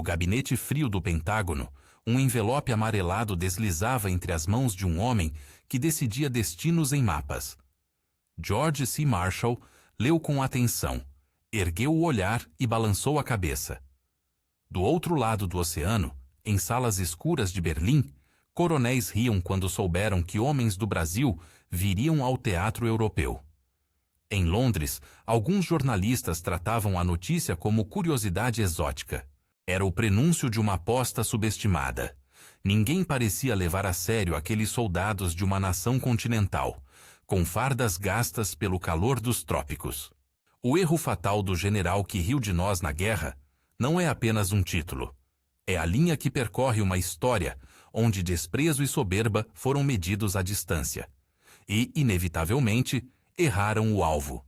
gabinete frio do Pentágono, um envelope amarelado deslizava entre as mãos de um homem que decidia destinos em mapas. George C. Marshall leu com atenção, ergueu o olhar e balançou a cabeça. Do outro lado do oceano, em salas escuras de Berlim, coronéis riam quando souberam que homens do Brasil viriam ao teatro europeu. Em Londres, alguns jornalistas tratavam a notícia como curiosidade exótica. Era o prenúncio de uma aposta subestimada. Ninguém parecia levar a sério aqueles soldados de uma nação continental, com fardas gastas pelo calor dos trópicos. O erro fatal do general que riu de nós na guerra não é apenas um título. É a linha que percorre uma história onde desprezo e soberba foram medidos à distância. E, inevitavelmente, erraram o alvo.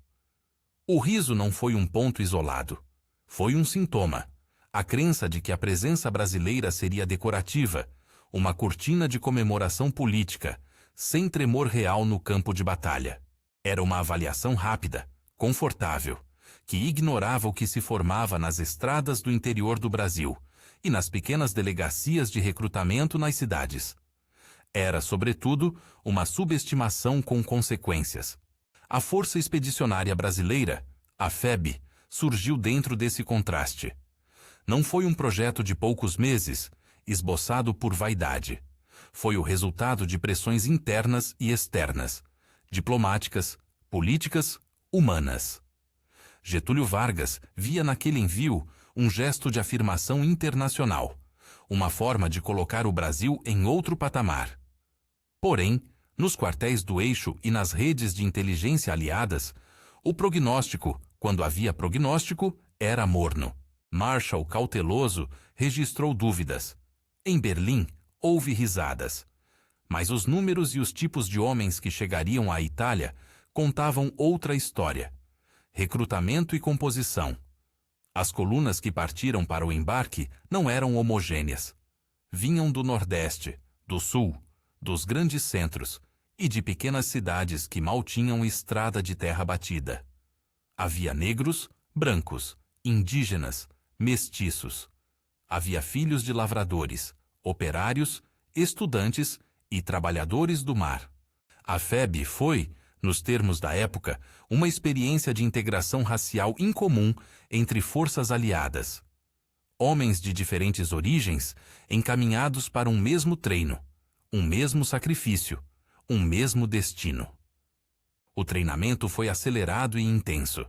O riso não foi um ponto isolado. Foi um sintoma. A crença de que a presença brasileira seria decorativa, uma cortina de comemoração política, sem tremor real no campo de batalha. Era uma avaliação rápida, confortável, que ignorava o que se formava nas estradas do interior do Brasil e nas pequenas delegacias de recrutamento nas cidades. Era, sobretudo, uma subestimação com consequências. A Força Expedicionária Brasileira, a FEB, surgiu dentro desse contraste. Não foi um projeto de poucos meses, esboçado por vaidade. Foi o resultado de pressões internas e externas, diplomáticas, políticas, humanas. Getúlio Vargas via naquele envio um gesto de afirmação internacional, uma forma de colocar o Brasil em outro patamar. Porém, nos quartéis do Eixo e nas redes de inteligência aliadas, o prognóstico, quando havia prognóstico, era morno. Marshall, cauteloso, registrou dúvidas. Em Berlim, houve risadas. Mas os números e os tipos de homens que chegariam à Itália contavam outra história. Recrutamento e composição. As colunas que partiram para o embarque não eram homogêneas. Vinham do Nordeste, do Sul, dos grandes centros e de pequenas cidades que mal tinham estrada de terra batida. Havia negros, brancos, indígenas, mestiços. Havia filhos de lavradores, operários, estudantes e trabalhadores do mar. A FEB foi, nos termos da época, uma experiência de integração racial incomum entre forças aliadas. Homens de diferentes origens encaminhados para um mesmo treino, um mesmo sacrifício, um mesmo destino. O treinamento foi acelerado e intenso.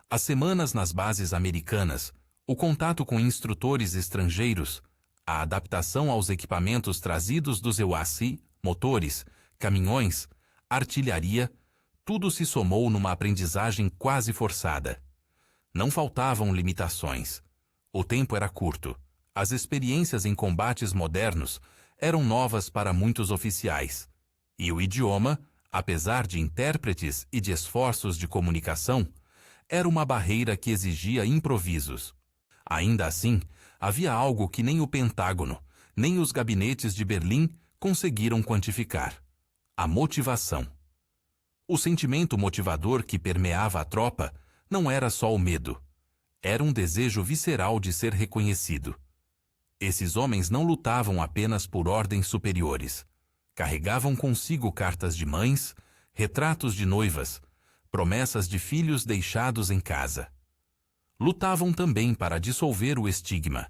As semanas nas bases americanas, o contato com instrutores estrangeiros, a adaptação aos equipamentos trazidos dos EUASI, motores, caminhões, artilharia, tudo se somou numa aprendizagem quase forçada. Não faltavam limitações. O tempo era curto. As experiências em combates modernos eram novas para muitos oficiais. E o idioma, apesar de intérpretes e de esforços de comunicação, era uma barreira que exigia improvisos. Ainda assim, havia algo que nem o Pentágono, nem os gabinetes de Berlim conseguiram quantificar: a motivação. O sentimento motivador que permeava a tropa não era só o medo. Era um desejo visceral de ser reconhecido. Esses homens não lutavam apenas por ordens superiores. Carregavam consigo cartas de mães, retratos de noivas, promessas de filhos deixados em casa. Lutavam também para dissolver o estigma,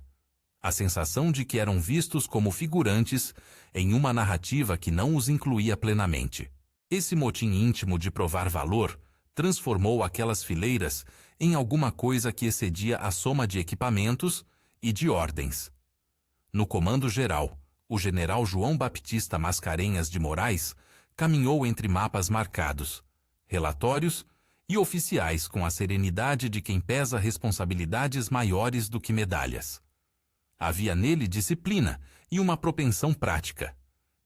a sensação de que eram vistos como figurantes em uma narrativa que não os incluía plenamente. Esse motim íntimo de provar valor transformou aquelas fileiras em alguma coisa que excedia a soma de equipamentos e de ordens. No comando geral, o general João Baptista Mascarenhas de Moraes caminhou entre mapas marcados, relatórios e oficiais com a serenidade de quem pesa responsabilidades maiores do que medalhas. Havia nele disciplina e uma propensão prática.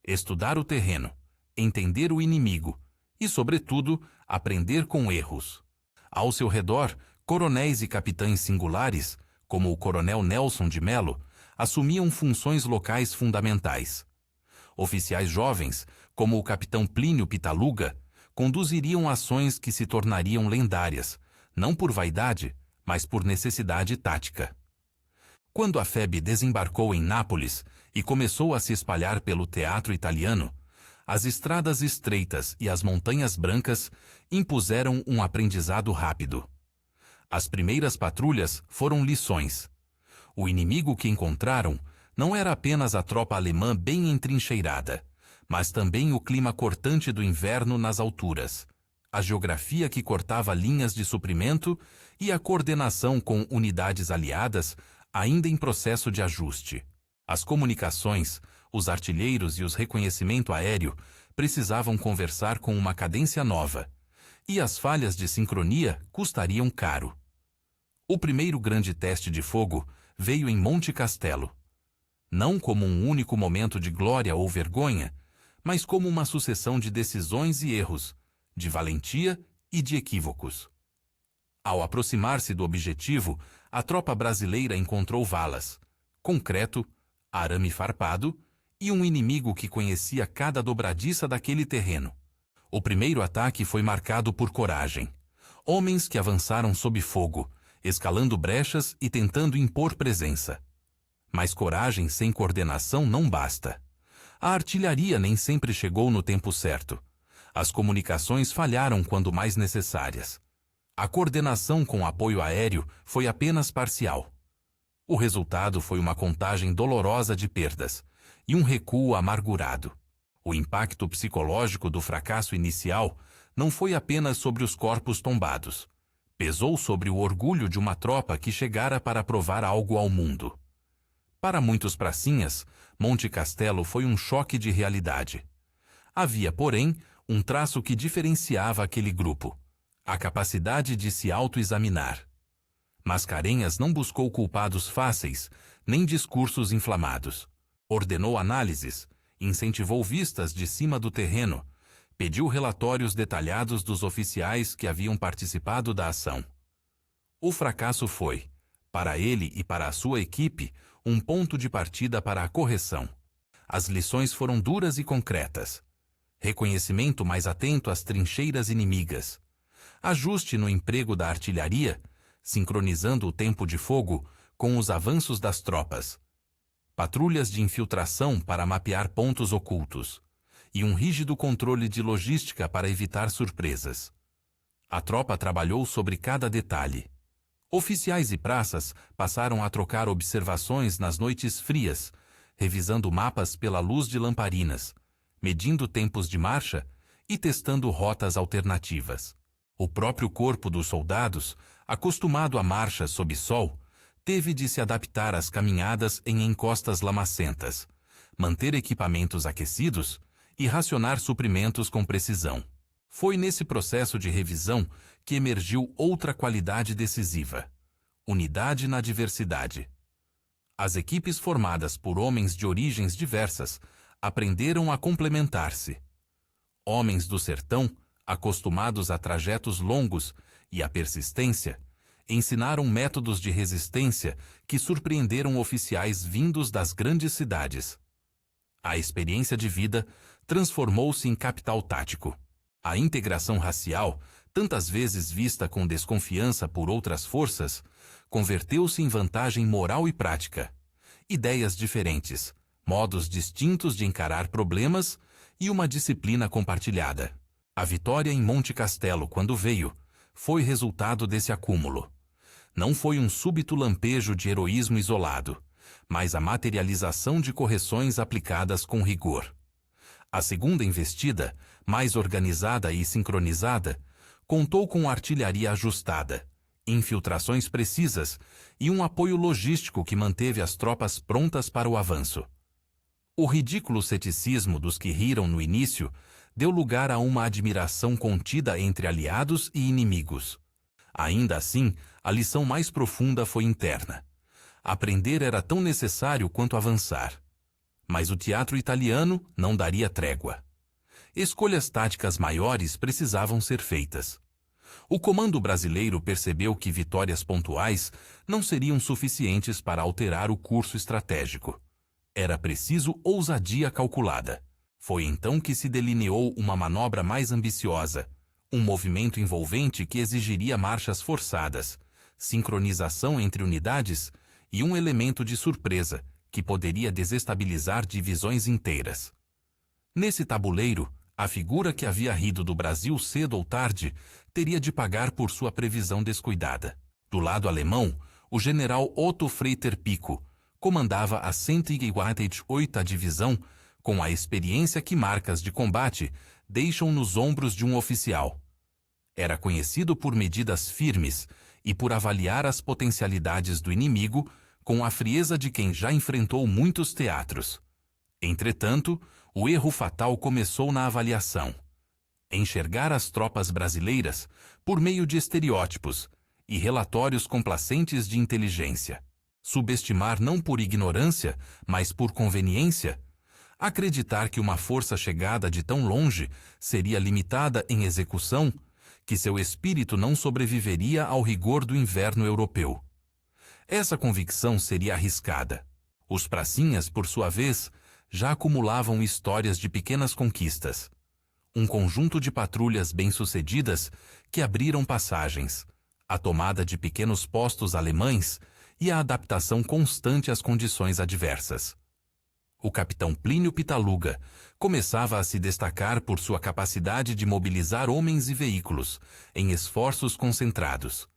Estudar o terreno, entender o inimigo e, sobretudo, aprender com erros. Ao seu redor, coronéis e capitães singulares, como o coronel Nelson de Mello, assumiam funções locais fundamentais. Oficiais jovens, como o capitão Plínio Pitaluga, conduziriam ações que se tornariam lendárias, não por vaidade, mas por necessidade tática. Quando a febre desembarcou em Nápoles e começou a se espalhar pelo teatro italiano, as estradas estreitas e as montanhas brancas impuseram um aprendizado rápido. As primeiras patrulhas foram lições. O inimigo que encontraram não era apenas a tropa alemã bem entrincheirada, mas também o clima cortante do inverno nas alturas, a geografia que cortava linhas de suprimento e a coordenação com unidades aliadas ainda em processo de ajuste. As comunicações, os artilheiros e os reconhecimento aéreo precisavam conversar com uma cadência nova, e as falhas de sincronia custariam caro. O primeiro grande teste de fogo veio em Monte Castelo. Não como um único momento de glória ou vergonha, mas como uma sucessão de decisões e erros, de valentia e de equívocos. Ao aproximar-se do objetivo, a tropa brasileira encontrou valas, concreto, arame farpado e um inimigo que conhecia cada dobradiça daquele terreno. O primeiro ataque foi marcado por coragem. Homens que avançaram sob fogo, escalando brechas e tentando impor presença. Mas coragem sem coordenação não basta. A artilharia nem sempre chegou no tempo certo. As comunicações falharam quando mais necessárias. A coordenação com apoio aéreo foi apenas parcial. O resultado foi uma contagem dolorosa de perdas e um recuo amargurado. O impacto psicológico do fracasso inicial não foi apenas sobre os corpos tombados. Pesou sobre o orgulho de uma tropa que chegara para provar algo ao mundo. Para muitos pracinhas, Monte Castelo foi um choque de realidade. Havia, porém, um traço que diferenciava aquele grupo: a capacidade de se autoexaminar. Mascarenhas não buscou culpados fáceis, nem discursos inflamados. Ordenou análises, incentivou vistas de cima do terreno, pediu relatórios detalhados dos oficiais que haviam participado da ação. O fracasso foi, para ele e para a sua equipe, um ponto de partida para a correção. As lições foram duras e concretas. Reconhecimento mais atento às trincheiras inimigas. Ajuste no emprego da artilharia, sincronizando o tempo de fogo com os avanços das tropas. Patrulhas de infiltração para mapear pontos ocultos. E um rígido controle de logística para evitar surpresas. A tropa trabalhou sobre cada detalhe. Oficiais e praças passaram a trocar observações nas noites frias, revisando mapas pela luz de lamparinas, medindo tempos de marcha e testando rotas alternativas. O próprio corpo dos soldados, acostumado à marcha sob sol, teve de se adaptar às caminhadas em encostas lamacentas, manter equipamentos aquecidos e racionar suprimentos com precisão. Foi nesse processo de revisão que emergiu outra qualidade decisiva: unidade na diversidade. As equipes formadas por homens de origens diversas aprenderam a complementar-se. Homens do sertão, acostumados a trajetos longos e à persistência, ensinaram métodos de resistência que surpreenderam oficiais vindos das grandes cidades. A experiência de vida transformou-se em capital tático. A integração racial, tantas vezes vista com desconfiança por outras forças, converteu-se em vantagem moral e prática. Ideias diferentes, modos distintos de encarar problemas e uma disciplina compartilhada. A vitória em Monte Castelo, quando veio, foi resultado desse acúmulo. Não foi um súbito lampejo de heroísmo isolado, mas a materialização de correções aplicadas com rigor. A segunda investida, mais organizada e sincronizada, contou com artilharia ajustada, infiltrações precisas e um apoio logístico que manteve as tropas prontas para o avanço. O ridículo ceticismo dos que riram no início deu lugar a uma admiração contida entre aliados e inimigos. Ainda assim, a lição mais profunda foi interna. Aprender era tão necessário quanto avançar. Mas o teatro italiano não daria trégua. Escolhas táticas maiores precisavam ser feitas. O comando brasileiro percebeu que vitórias pontuais não seriam suficientes para alterar o curso estratégico. Era preciso ousadia calculada. Foi então que se delineou uma manobra mais ambiciosa, um movimento envolvente que exigiria marchas forçadas, sincronização entre unidades e um elemento de surpresa, que poderia desestabilizar divisões inteiras. Nesse tabuleiro, a figura que havia rido do Brasil cedo ou tarde teria de pagar por sua previsão descuidada. Do lado alemão, o general Otto Freyter-Pico comandava a 148ª Divisão com a experiência que marcas de combate deixam nos ombros de um oficial. Era conhecido por medidas firmes e por avaliar as potencialidades do inimigo com a frieza de quem já enfrentou muitos teatros. Entretanto, o erro fatal começou na avaliação. Enxergar as tropas brasileiras por meio de estereótipos e relatórios complacentes de inteligência. Subestimar não por ignorância, mas por conveniência. Acreditar que uma força chegada de tão longe seria limitada em execução, que seu espírito não sobreviveria ao rigor do inverno europeu. Essa convicção seria arriscada. Os pracinhas, por sua vez, já acumulavam histórias de pequenas conquistas. Um conjunto de patrulhas bem-sucedidas que abriram passagens, a tomada de pequenos postos alemães e a adaptação constante às condições adversas. O capitão Plínio Pitaluga começava a se destacar por sua capacidade de mobilizar homens e veículos em esforços concentrados.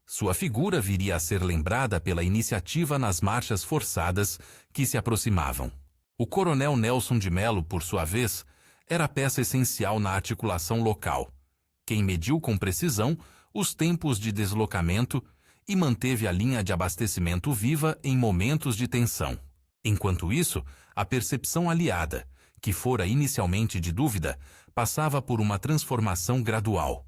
Sua figura viria a ser lembrada pela iniciativa nas marchas forçadas que se aproximavam. O coronel Nelson de Mello, por sua vez, era peça essencial na articulação local, quem mediu com precisão os tempos de deslocamento e manteve a linha de abastecimento viva em momentos de tensão. Enquanto isso, a percepção aliada, que fora inicialmente de dúvida, passava por uma transformação gradual.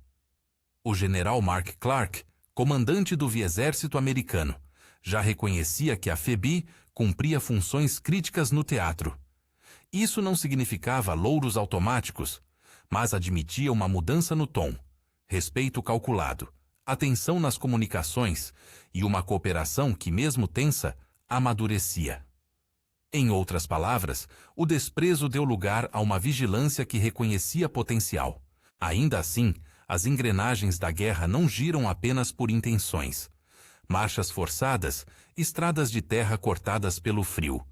O general Mark Clark, comandante do exército americano, já reconhecia que a FEB cumpria funções críticas no teatro. Isso não significava louros automáticos, mas admitia uma mudança no tom, respeito calculado, atenção nas comunicações e uma cooperação que, mesmo tensa, amadurecia. Em outras palavras, o desprezo deu lugar a uma vigilância que reconhecia potencial. Ainda assim, as engrenagens da guerra não giram apenas por intenções. Marchas forçadas, estradas de terra cortadas pelo frio,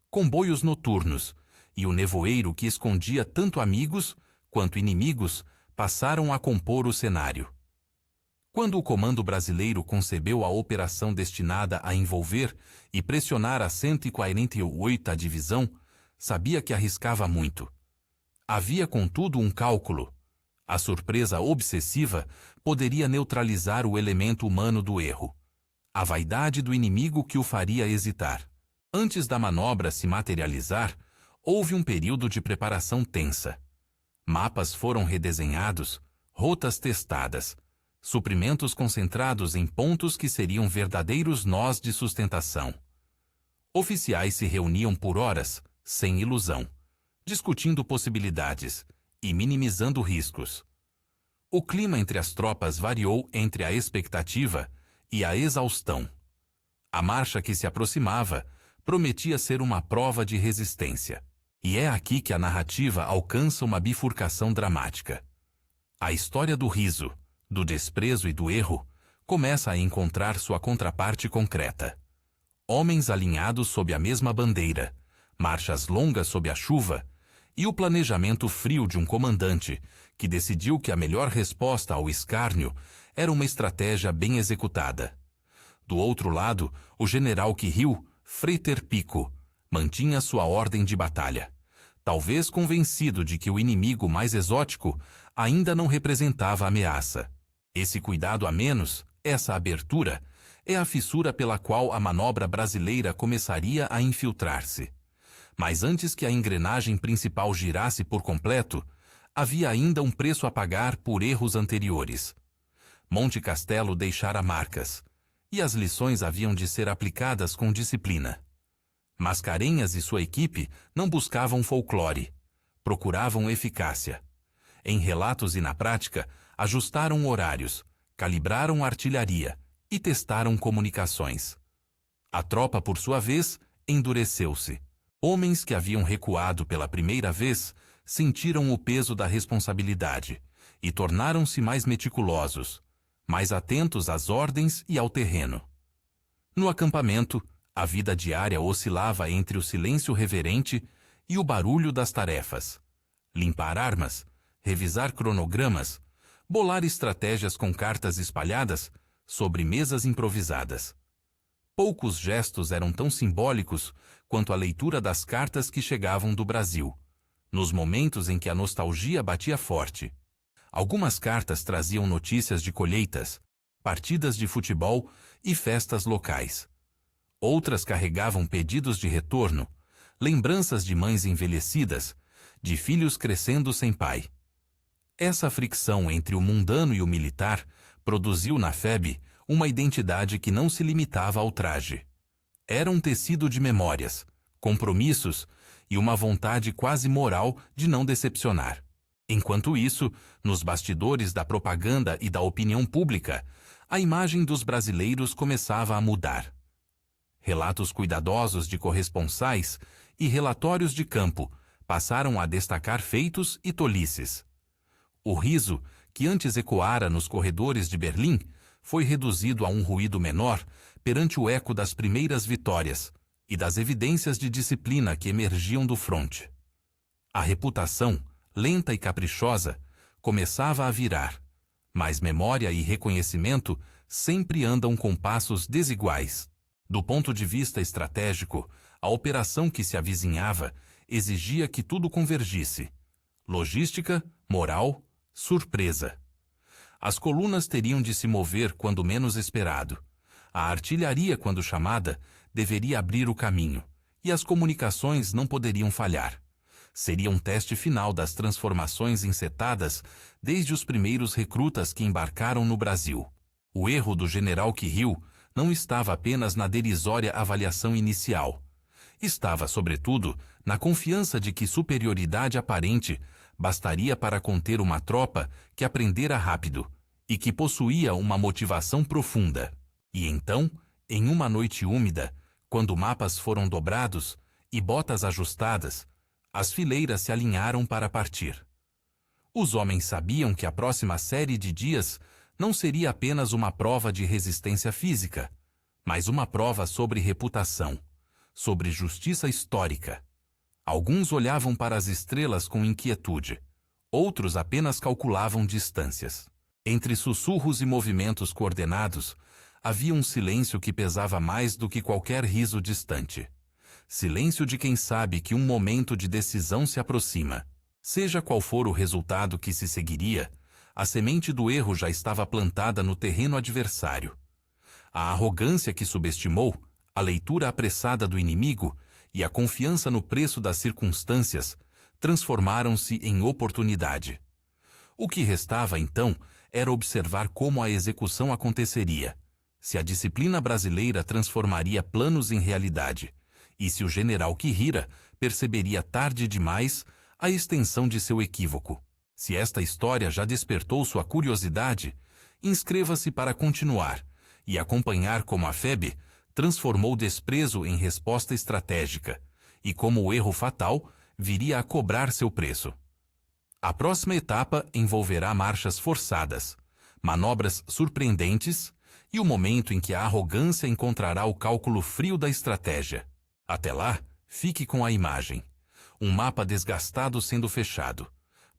comboios noturnos e o nevoeiro que escondia tanto amigos quanto inimigos passaram a compor o cenário. Quando o comando brasileiro concebeu a operação destinada a envolver e pressionar a 148ª Divisão, sabia que arriscava muito. Havia, contudo, um cálculo. A surpresa obsessiva poderia neutralizar o elemento humano do erro, a vaidade do inimigo que o faria hesitar. Antes da manobra se materializar, houve um período de preparação tensa. Mapas foram redesenhados, rotas testadas, suprimentos concentrados em pontos que seriam verdadeiros nós de sustentação. Oficiais se reuniam por horas, sem ilusão, discutindo possibilidades e minimizando riscos. O clima entre as tropas variou entre a expectativa e a exaustão. A marcha que se aproximava prometia ser uma prova de resistência. E é aqui que a narrativa alcança uma bifurcação dramática. A história do riso, do desprezo e do erro começa a encontrar sua contraparte concreta. Homens alinhados sob a mesma bandeira, marchas longas sob a chuva e o planejamento frio de um comandante que decidiu que a melhor resposta ao escárnio era uma estratégia bem executada. Do outro lado, o general que riu, Freyter-Pico, mantinha sua ordem de batalha, talvez convencido de que o inimigo mais exótico ainda não representava ameaça. Esse cuidado a menos, essa abertura, é a fissura pela qual a manobra brasileira começaria a infiltrar-se. Mas antes que a engrenagem principal girasse por completo, havia ainda um preço a pagar por erros anteriores. Monte Castelo deixara marcas, e as lições haviam de ser aplicadas com disciplina. Mascarenhas e sua equipe não buscavam folclore, procuravam eficácia. Em relatos e na prática, ajustaram horários, calibraram artilharia e testaram comunicações. A tropa, por sua vez, endureceu-se. Homens que haviam recuado pela primeira vez sentiram o peso da responsabilidade e tornaram-se mais meticulosos, mais atentos às ordens e ao terreno. No acampamento, A vida diária oscilava entre o silêncio reverente e o barulho das tarefas. Limpar armas, revisar cronogramas, bolar estratégias com cartas espalhadas sobre mesas improvisadas. Poucos gestos eram tão simbólicos quanto a leitura das cartas que chegavam do Brasil, nos momentos em que a nostalgia batia forte. Algumas cartas traziam notícias de colheitas, partidas de futebol e festas locais. Outras carregavam pedidos de retorno, lembranças de mães envelhecidas, de filhos crescendo sem pai. Essa fricção entre o mundano e o militar produziu na FEB uma identidade que não se limitava ao traje. Era um tecido de memórias, compromissos e uma vontade quase moral de não decepcionar. Enquanto isso, nos bastidores da propaganda e da opinião pública, a imagem dos brasileiros começava a mudar. Relatos cuidadosos de corresponsais e relatórios de campo passaram a destacar feitos e tolices. O riso, que antes ecoara nos corredores de Berlim, foi reduzido a um ruído menor perante o eco das primeiras vitórias e das evidências de disciplina que emergiam do fronte. A reputação, lenta e caprichosa, começava a virar, mas memória e reconhecimento sempre andam com passos desiguais. Do ponto de vista estratégico, a operação que se avizinhava exigia que tudo convergisse: logística, moral, surpresa. As colunas teriam de se mover quando menos esperado. A artilharia, quando chamada, deveria abrir o caminho, e as comunicações não poderiam falhar. Seria um teste final das transformações encetadas desde os primeiros recrutas que embarcaram no Brasil. O erro do general Quirril não estava apenas na derisória avaliação inicial. Estava, sobretudo, na confiança de que superioridade aparente bastaria para conter uma tropa que aprendera rápido e que possuía uma motivação profunda. E então, em uma noite úmida, quando mapas foram dobrados e botas ajustadas, as fileiras se alinharam para partir. Os homens sabiam que a próxima série de dias não seria apenas uma prova de resistência física, mas uma prova sobre reputação, sobre justiça histórica. Alguns olhavam para as estrelas com inquietude, outros apenas calculavam distâncias. Entre sussurros e movimentos coordenados, havia um silêncio que pesava mais do que qualquer riso distante. Silêncio de quem sabe que um momento de decisão se aproxima. Seja qual for o resultado que se seguiria, a semente do erro já estava plantada no terreno adversário. A arrogância que subestimou, a leitura apressada do inimigo e a confiança no preço das circunstâncias transformaram-se em oportunidade. O que restava, então, era observar como a execução aconteceria, se a disciplina brasileira transformaria planos em realidade, e se o general Quirril perceberia tarde demais a extensão de seu equívoco. Se esta história já despertou sua curiosidade, inscreva-se para continuar e acompanhar como a FEB transformou desprezo em resposta estratégica e como o erro fatal viria a cobrar seu preço. A próxima etapa envolverá marchas forçadas, manobras surpreendentes e o momento em que a arrogância encontrará o cálculo frio da estratégia. Até lá, fique com a imagem. Um mapa desgastado sendo fechado,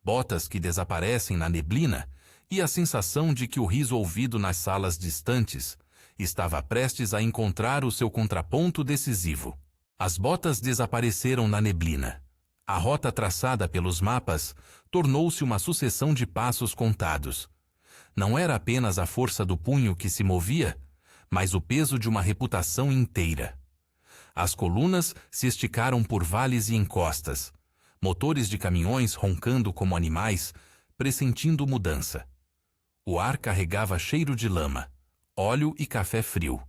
botas que desaparecem na neblina e a sensação de que o riso ouvido nas salas distantes estava prestes a encontrar o seu contraponto decisivo. As botas desapareceram na neblina. A rota traçada pelos mapas tornou-se uma sucessão de passos contados. Não era apenas a força do punho que se movia, mas o peso de uma reputação inteira. As colunas se esticaram por vales e encostas, motores de caminhões roncando como animais, pressentindo mudança. O ar carregava cheiro de lama, óleo e café frio.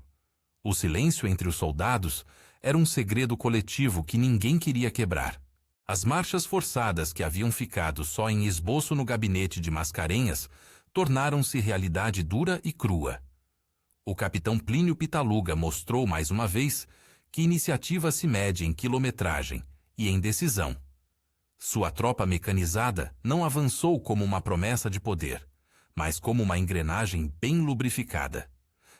O silêncio entre os soldados era um segredo coletivo que ninguém queria quebrar. As marchas forçadas que haviam ficado só em esboço no gabinete de Mascarenhas tornaram-se realidade dura e crua. O capitão Plínio Pitaluga mostrou mais uma vez que iniciativa se mede em quilometragem e em decisão. Sua tropa mecanizada não avançou como uma promessa de poder, mas como uma engrenagem bem lubrificada.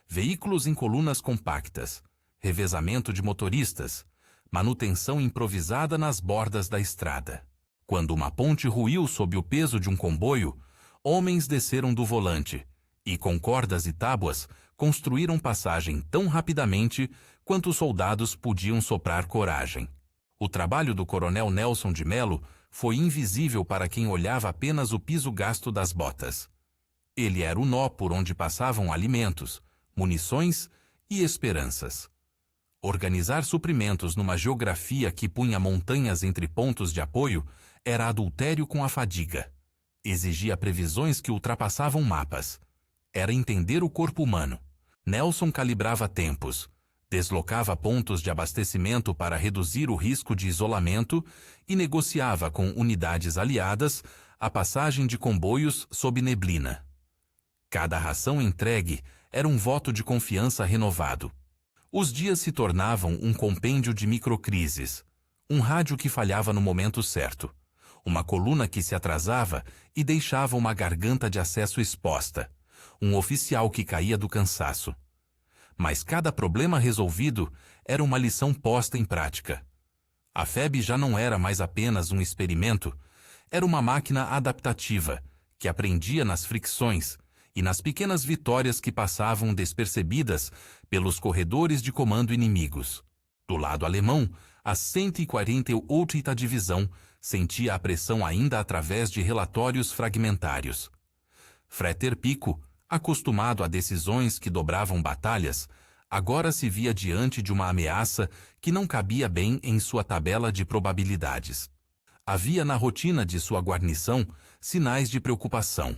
Veículos em colunas compactas, revezamento de motoristas, manutenção improvisada nas bordas da estrada. Quando uma ponte ruiu sob o peso de um comboio, homens desceram do volante e, com cordas e tábuas, construíram passagem tão rapidamente quanto os soldados podiam soprar coragem. O trabalho do coronel Nelson de Melo foi invisível para quem olhava apenas o piso gasto das botas. Ele era o nó por onde passavam alimentos, munições e esperanças. Organizar suprimentos numa geografia que punha montanhas entre pontos de apoio era adultério com a fadiga. Exigia previsões que ultrapassavam mapas. Era entender o corpo humano. Nelson calibrava tempos, deslocava pontos de abastecimento para reduzir o risco de isolamento e negociava com unidades aliadas a passagem de comboios sob neblina. Cada ração entregue era um voto de confiança renovado. Os dias se tornavam um compêndio de microcrises, um rádio que falhava no momento certo, uma coluna que se atrasava e deixava uma garganta de acesso exposta, um oficial que caía do cansaço. Mas cada problema resolvido era uma lição posta em prática. A FEB já não era mais apenas um experimento, era uma máquina adaptativa, que aprendia nas fricções e nas pequenas vitórias que passavam despercebidas pelos corredores de comando inimigos. Do lado alemão, a 148ª Divisão sentia a pressão ainda através de relatórios fragmentários. Frater Pico, acostumado a decisões que dobravam batalhas, agora se via diante de uma ameaça que não cabia bem em sua tabela de probabilidades. Havia na rotina de sua guarnição sinais de preocupação.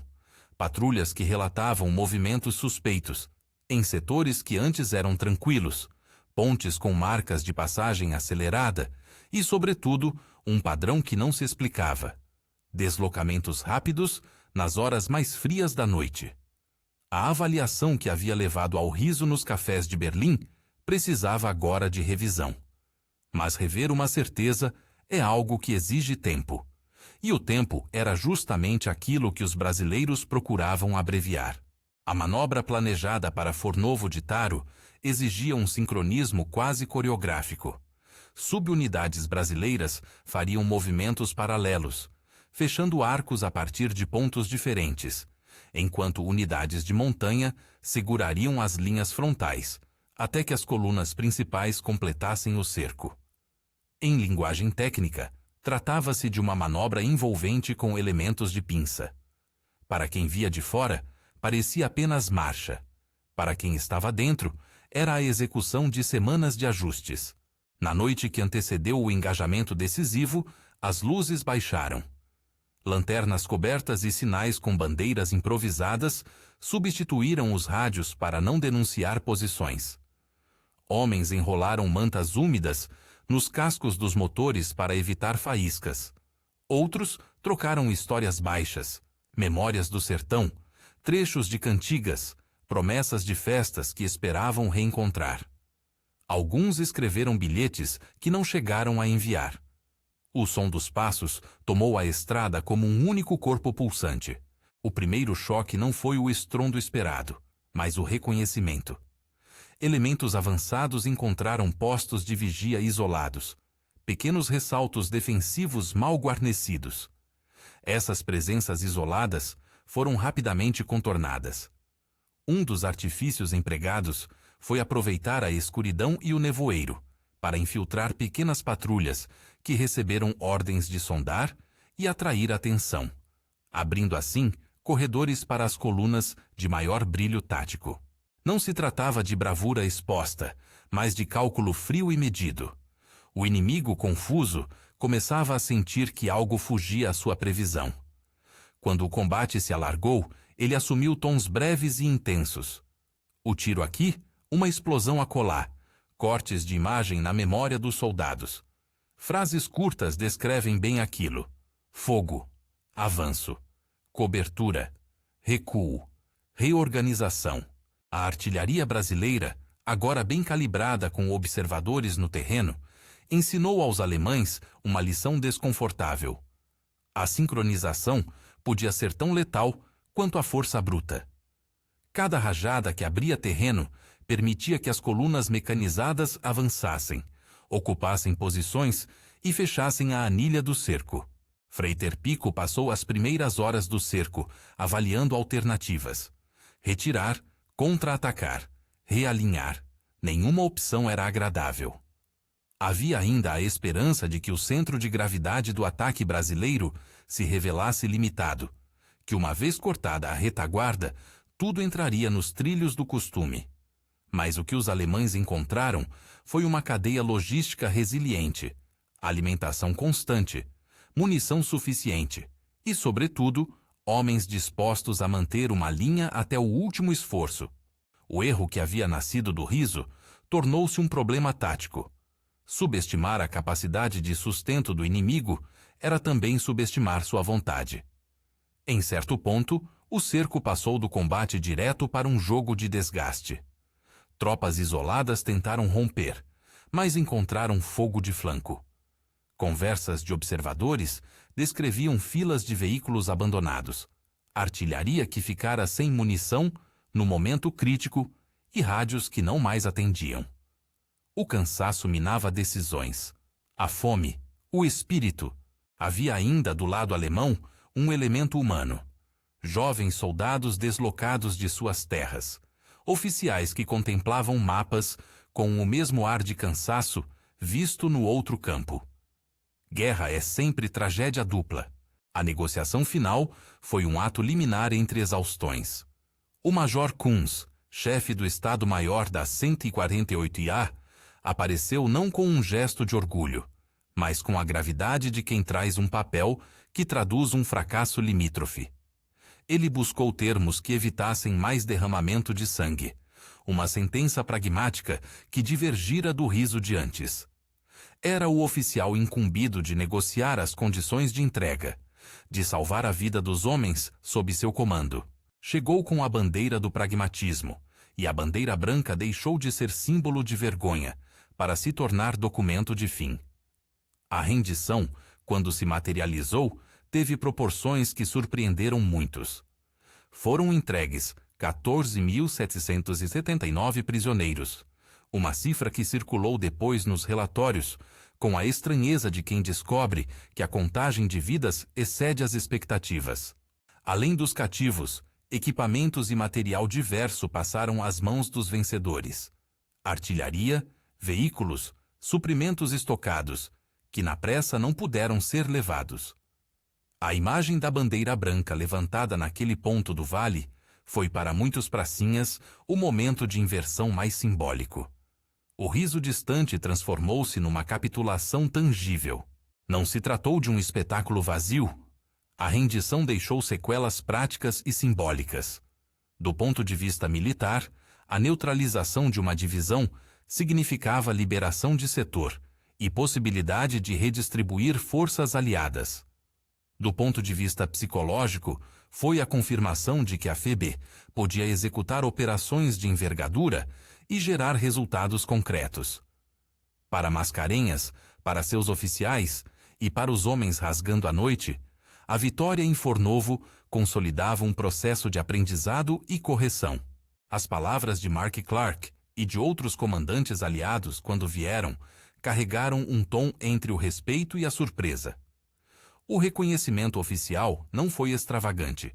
Patrulhas que relatavam movimentos suspeitos, em setores que antes eram tranquilos, pontes com marcas de passagem acelerada e, sobretudo, um padrão que não se explicava: deslocamentos rápidos nas horas mais frias da noite. A avaliação que havia levado ao riso nos cafés de Berlim precisava agora de revisão. Mas rever uma certeza é algo que exige tempo. E o tempo era justamente aquilo que os brasileiros procuravam abreviar. A manobra planejada para Fornovo de Taro exigia um sincronismo quase coreográfico. Subunidades brasileiras fariam movimentos paralelos, fechando arcos a partir de pontos diferentes, enquanto unidades de montanha segurariam as linhas frontais, até que as colunas principais completassem o cerco. Em linguagem técnica, tratava-se de uma manobra envolvente com elementos de pinça. Para quem via de fora, parecia apenas marcha. Para quem estava dentro, era a execução de semanas de ajustes. Na noite que antecedeu o engajamento decisivo, as luzes baixaram. Lanternas cobertas e sinais com bandeiras improvisadas substituíram os rádios para não denunciar posições. Homens enrolaram mantas úmidas nos cascos dos motores para evitar faíscas. Outros trocaram histórias baixas, memórias do sertão, trechos de cantigas, promessas de festas que esperavam reencontrar. Alguns escreveram bilhetes que não chegaram a enviar. O som dos passos tomou a estrada como um único corpo pulsante. O primeiro choque não foi o estrondo esperado, mas o reconhecimento. Elementos avançados encontraram postos de vigia isolados, pequenos ressaltos defensivos mal guarnecidos. Essas presenças isoladas foram rapidamente contornadas. Um dos artifícios empregados foi aproveitar a escuridão e o nevoeiro para infiltrar pequenas patrulhas que receberam ordens de sondar e atrair atenção, abrindo assim corredores para as colunas de maior brilho tático. Não se tratava de bravura exposta, mas de cálculo frio e medido. O inimigo, confuso, começava a sentir que algo fugia à sua previsão. Quando o combate se alargou, ele assumiu tons breves e intensos. O tiro aqui, uma explosão acolá, cortes de imagem na memória dos soldados. Frases curtas descrevem bem aquilo: fogo, avanço, cobertura, recuo, reorganização. A artilharia brasileira, agora bem calibrada com observadores no terreno, ensinou aos alemães uma lição desconfortável. A sincronização podia ser tão letal quanto a força bruta. Cada rajada que abria terreno permitia que as colunas mecanizadas avançassem, ocupassem posições e fechassem a anilha do cerco. Frei Pico passou as primeiras horas do cerco, avaliando alternativas. Retirar, contra-atacar, realinhar. Nenhuma opção era agradável. Havia ainda a esperança de que o centro de gravidade do ataque brasileiro se revelasse limitado, que uma vez cortada a retaguarda, tudo entraria nos trilhos do costume. Mas o que os alemães encontraram foi uma cadeia logística resiliente, alimentação constante, munição suficiente e, sobretudo, homens dispostos a manter uma linha até o último esforço. O erro que havia nascido do riso tornou-se um problema tático. Subestimar a capacidade de sustento do inimigo era também subestimar sua vontade. Em certo ponto, o cerco passou do combate direto para um jogo de desgaste. Tropas isoladas tentaram romper, mas encontraram fogo de flanco. Conversas de observadores descreviam filas de veículos abandonados, artilharia que ficara sem munição no momento crítico e rádios que não mais atendiam. O cansaço minava decisões. A fome, o espírito. Havia ainda do lado alemão um elemento humano. Jovens soldados deslocados de suas terras, oficiais que contemplavam mapas com o mesmo ar de cansaço visto no outro campo. Guerra é sempre tragédia dupla. A negociação final foi um ato liminar entre exaustões. O Major Kunz, chefe do Estado-Maior da 148IA, apareceu não com um gesto de orgulho, mas com a gravidade de quem traz um papel que traduz um fracasso limítrofe. Ele buscou termos que evitassem mais derramamento de sangue, uma sentença pragmática que divergira do riso de antes. Era o oficial incumbido de negociar as condições de entrega, de salvar a vida dos homens sob seu comando. Chegou com a bandeira do pragmatismo, e a bandeira branca deixou de ser símbolo de vergonha para se tornar documento de fim. A rendição, quando se materializou, teve proporções que surpreenderam muitos. Foram entregues 14.779 prisioneiros, uma cifra que circulou depois nos relatórios, com a estranheza de quem descobre que a contagem de vidas excede as expectativas. Além dos cativos, equipamentos e material diverso passaram às mãos dos vencedores. Artilharia, veículos, suprimentos estocados, que na pressa não puderam ser levados. A imagem da bandeira branca levantada naquele ponto do vale foi para muitos pracinhas o momento de inversão mais simbólico. O riso distante transformou-se numa capitulação tangível. Não se tratou de um espetáculo vazio. A rendição deixou sequelas práticas e simbólicas. Do ponto de vista militar, a neutralização de uma divisão significava liberação de setor e possibilidade de redistribuir forças aliadas. Do ponto de vista psicológico, foi a confirmação de que a FEB podia executar operações de envergadura e gerar resultados concretos. Para Mascarenhas, para seus oficiais e para os homens rasgando a noite, a vitória em Fornovo consolidava um processo de aprendizado e correção. As palavras de Mark Clark e de outros comandantes aliados, quando vieram, carregaram um tom entre o respeito e a surpresa. O reconhecimento oficial não foi extravagante.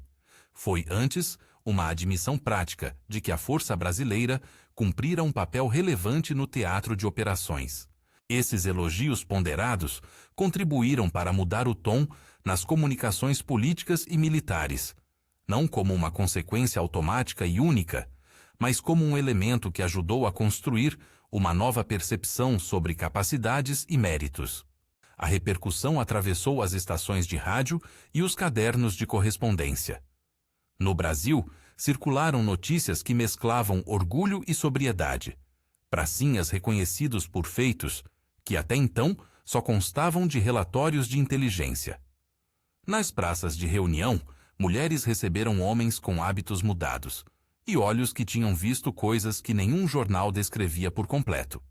Foi, antes, uma admissão prática de que a força brasileira cumprira um papel relevante no teatro de operações. Esses elogios ponderados contribuíram para mudar o tom nas comunicações políticas e militares, não como uma consequência automática e única, mas como um elemento que ajudou a construir uma nova percepção sobre capacidades e méritos. A repercussão atravessou as estações de rádio e os cadernos de correspondência. No Brasil, circularam notícias que mesclavam orgulho e sobriedade, pracinhas reconhecidos por feitos que até então só constavam de relatórios de inteligência. Nas praças de reunião, mulheres receberam homens com hábitos mudados e olhos que tinham visto coisas que nenhum jornal descrevia por completo.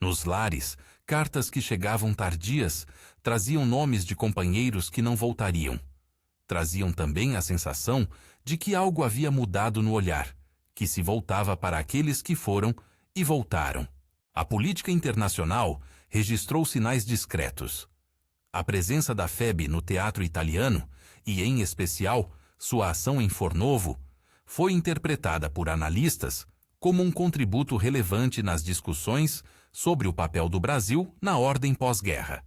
Nos lares, cartas que chegavam tardias traziam nomes de companheiros que não voltariam. Traziam também a sensação de que algo havia mudado no olhar, que se voltava para aqueles que foram e voltaram. A política internacional registrou sinais discretos. A presença da FEB no teatro italiano, e em especial sua ação em Fornovo, foi interpretada por analistas como um contributo relevante nas discussões sobre o papel do Brasil na ordem pós-guerra.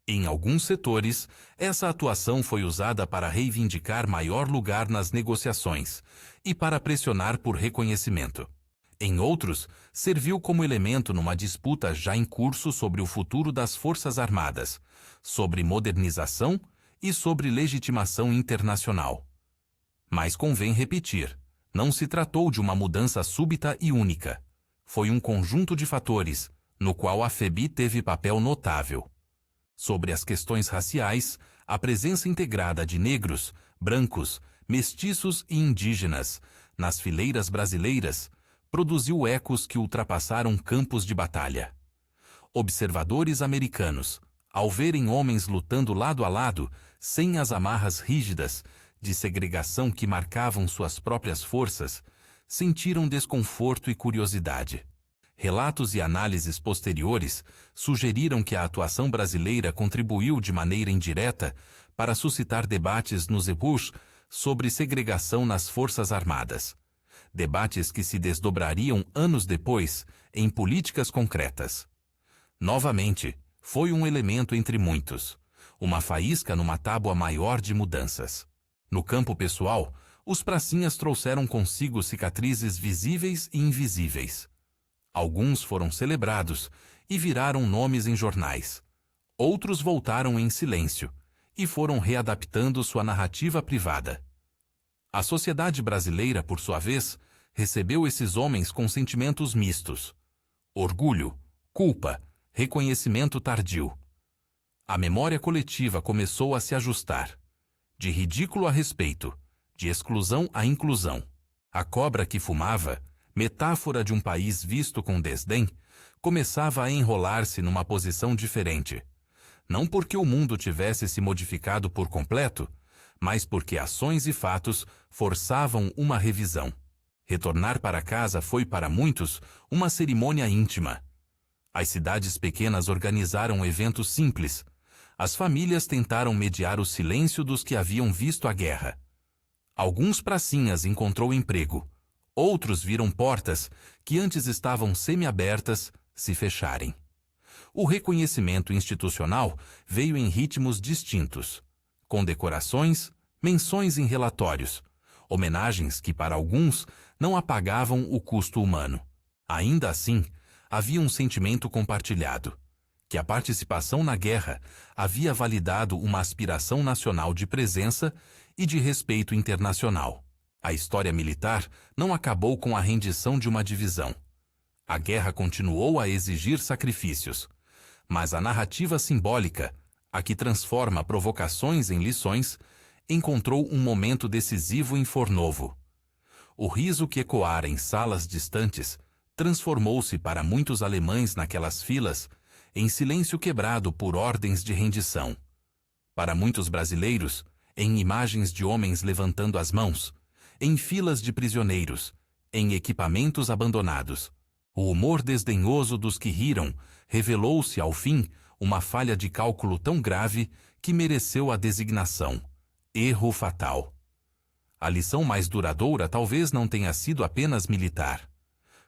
Em alguns setores, essa atuação foi usada para reivindicar maior lugar nas negociações e para pressionar por reconhecimento. Em outros, serviu como elemento numa disputa já em curso sobre o futuro das Forças Armadas, sobre modernização e sobre legitimação internacional. Mas convém repetir, não se tratou de uma mudança súbita e única. Foi um conjunto de fatores, no qual a FEB teve papel notável. Sobre as questões raciais, a presença integrada de negros, brancos, mestiços e indígenas nas fileiras brasileiras produziu ecos que ultrapassaram campos de batalha. Observadores americanos, ao verem homens lutando lado a lado, sem as amarras rígidas de segregação que marcavam suas próprias forças, sentiram desconforto e curiosidade. Relatos e análises posteriores sugeriram que a atuação brasileira contribuiu de maneira indireta para suscitar debates nos EPUs sobre segregação nas Forças Armadas. Debates que se desdobrariam anos depois em políticas concretas. Novamente, foi um elemento entre muitos, uma faísca numa tábua maior de mudanças. No campo pessoal, os pracinhas trouxeram consigo cicatrizes visíveis e invisíveis. Alguns foram celebrados e viraram nomes em jornais. Outros voltaram em silêncio e foram readaptando sua narrativa privada. A sociedade brasileira, por sua vez, recebeu esses homens com sentimentos mistos: orgulho, culpa, reconhecimento tardio. A memória coletiva começou a se ajustar. De ridículo a respeito, de exclusão a inclusão. A cobra que fumava, metáfora de um país visto com desdém, começava a enrolar-se numa posição diferente. Não porque o mundo tivesse se modificado por completo, mas porque ações e fatos forçavam uma revisão. Retornar para casa foi para muitos uma cerimônia íntima. As cidades pequenas organizaram eventos simples. As famílias tentaram mediar o silêncio dos que haviam visto a guerra. Alguns pracinhas encontrou emprego. Outros viram portas que antes estavam semiabertas se fecharem. O reconhecimento institucional veio em ritmos distintos. Condecorações, menções em relatórios, homenagens que para alguns não apagavam o custo humano. Ainda assim, havia um sentimento compartilhado, que a participação na guerra havia validado uma aspiração nacional de presença e de respeito internacional. A história militar não acabou com a rendição de uma divisão. A guerra continuou a exigir sacrifícios, mas a narrativa simbólica, a que transforma provocações em lições, encontrou um momento decisivo em Fornovo. O riso que ecoara em salas distantes transformou-se para muitos alemães naquelas filas em silêncio quebrado por ordens de rendição. Para muitos brasileiros, em imagens de homens levantando as mãos, em filas de prisioneiros, em equipamentos abandonados. O humor desdenhoso dos que riram revelou-se, ao fim, uma falha de cálculo tão grave que mereceu a designação: erro fatal. A lição mais duradoura talvez não tenha sido apenas militar.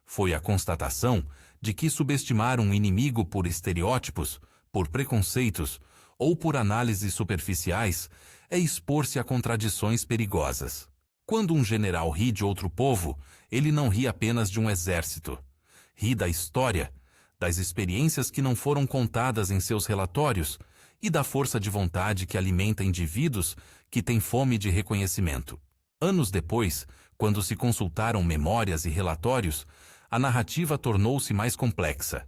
Foi a constatação de que subestimar um inimigo por estereótipos, por preconceitos ou por análises superficiais é expor-se a contradições perigosas. Quando um general ri de outro povo, ele não ri apenas de um exército. Ri da história, das experiências que não foram contadas em seus relatórios e da força de vontade que alimenta indivíduos que têm fome de reconhecimento. Anos depois, quando se consultaram memórias e relatórios, a narrativa tornou-se mais complexa.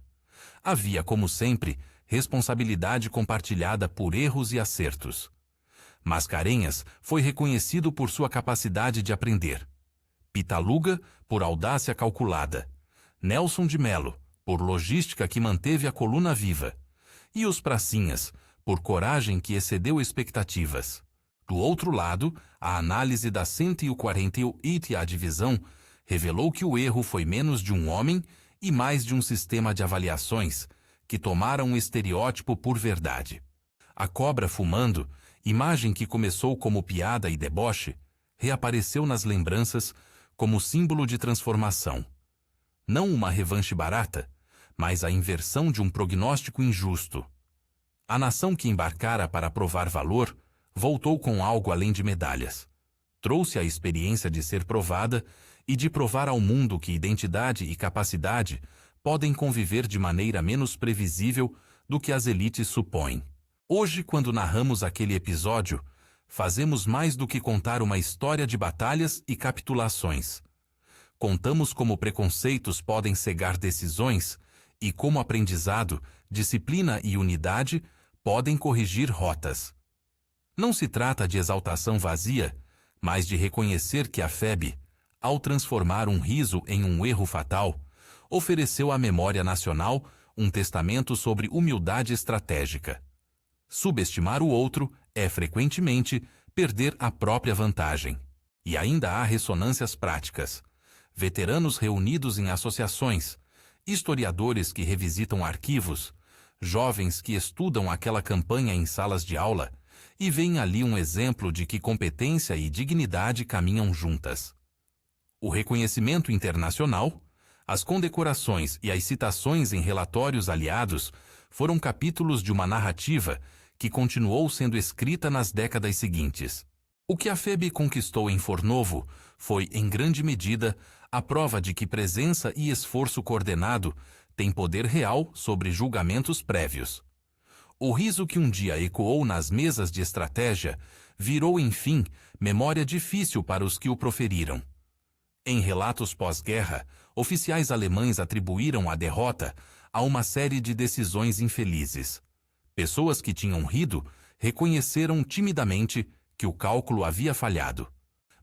Havia, como sempre, responsabilidade compartilhada por erros e acertos. Mascarenhas foi reconhecido por sua capacidade de aprender. Pitaluga, por audácia calculada. Nelson de Mello, por logística que manteve a coluna viva. E os pracinhas, por coragem que excedeu expectativas. Do outro lado, a análise da 148ª Divisão revelou que o erro foi menos de um homem e mais de um sistema de avaliações que tomaram o estereótipo por verdade. A cobra fumando, imagem que começou como piada e deboche, reapareceu nas lembranças como símbolo de transformação. Não uma revanche barata, mas a inversão de um prognóstico injusto. A nação que embarcara para provar valor voltou com algo além de medalhas. Trouxe a experiência de ser provada e de provar ao mundo que identidade e capacidade podem conviver de maneira menos previsível do que as elites supõem. Hoje, quando narramos aquele episódio, fazemos mais do que contar uma história de batalhas e capitulações. Contamos como preconceitos podem cegar decisões e como aprendizado, disciplina e unidade podem corrigir rotas. Não se trata de exaltação vazia, mas de reconhecer que a FEB, ao transformar um riso em um erro fatal, ofereceu à memória nacional um testamento sobre humildade estratégica. Subestimar o outro é, frequentemente, perder a própria vantagem. E ainda há ressonâncias práticas. Veteranos reunidos em associações, historiadores que revisitam arquivos, jovens que estudam aquela campanha em salas de aula e veem ali um exemplo de que competência e dignidade caminham juntas. O reconhecimento internacional, as condecorações e as citações em relatórios aliados foram capítulos de uma narrativa que continuou sendo escrita nas décadas seguintes. O que a FEB conquistou em Fornovo foi, em grande medida, a prova de que presença e esforço coordenado têm poder real sobre julgamentos prévios. O riso que um dia ecoou nas mesas de estratégia virou, enfim, memória difícil para os que o proferiram. Em relatos pós-guerra, oficiais alemães atribuíram a derrota a uma série de decisões infelizes. Pessoas que tinham rido reconheceram timidamente que o cálculo havia falhado.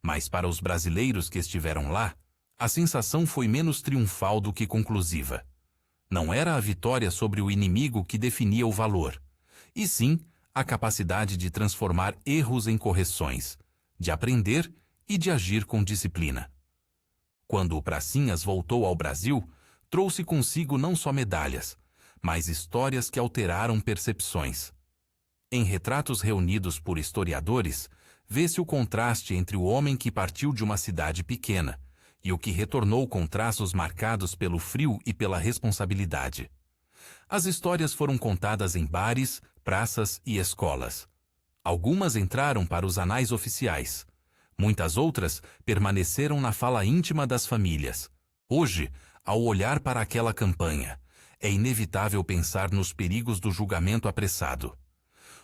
Mas para os brasileiros que estiveram lá, a sensação foi menos triunfal do que conclusiva. Não era a vitória sobre o inimigo que definia o valor, e sim a capacidade de transformar erros em correções, de aprender e de agir com disciplina. Quando o Pracinhas voltou ao Brasil, trouxe consigo não só medalhas, mas histórias que alteraram percepções. Em retratos reunidos por historiadores, vê-se o contraste entre o homem que partiu de uma cidade pequena e o que retornou com traços marcados pelo frio e pela responsabilidade. As histórias foram contadas em bares, praças e escolas. Algumas entraram para os anais oficiais. Muitas outras permaneceram na fala íntima das famílias. Hoje, ao olhar para aquela campanha, é inevitável pensar nos perigos do julgamento apressado.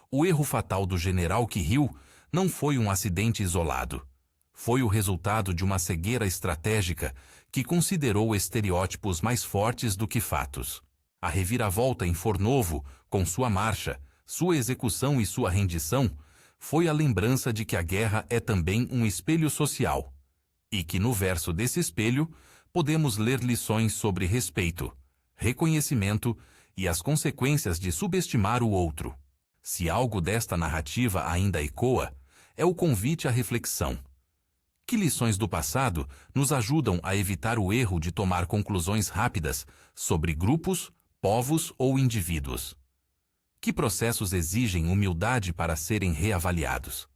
O erro fatal do general que riu não foi um acidente isolado. Foi o resultado de uma cegueira estratégica que considerou estereótipos mais fortes do que fatos. A reviravolta em Fornovo, com sua marcha, sua execução e sua rendição, foi a lembrança de que a guerra é também um espelho social, e que no verso desse espelho podemos ler lições sobre respeito, reconhecimento e as consequências de subestimar o outro. Se algo desta narrativa ainda ecoa, é o convite à reflexão. Que lições do passado nos ajudam a evitar o erro de tomar conclusões rápidas sobre grupos, povos ou indivíduos? Que processos exigem humildade para serem reavaliados?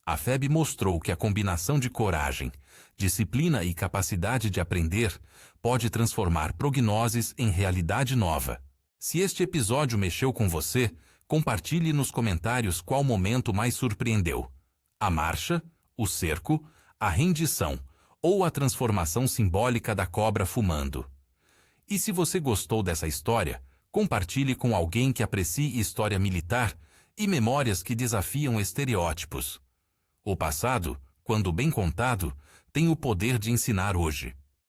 A FEB mostrou que a combinação de coragem, disciplina e capacidade de aprender pode transformar prognoses em realidade nova. Se este episódio mexeu com você, compartilhe nos comentários qual momento mais surpreendeu: a marcha, o cerco, a rendição ou a transformação simbólica da cobra fumando. E se você gostou dessa história, compartilhe com alguém que aprecie história militar e memórias que desafiam estereótipos. O passado, quando bem contado, tem o poder de ensinar hoje.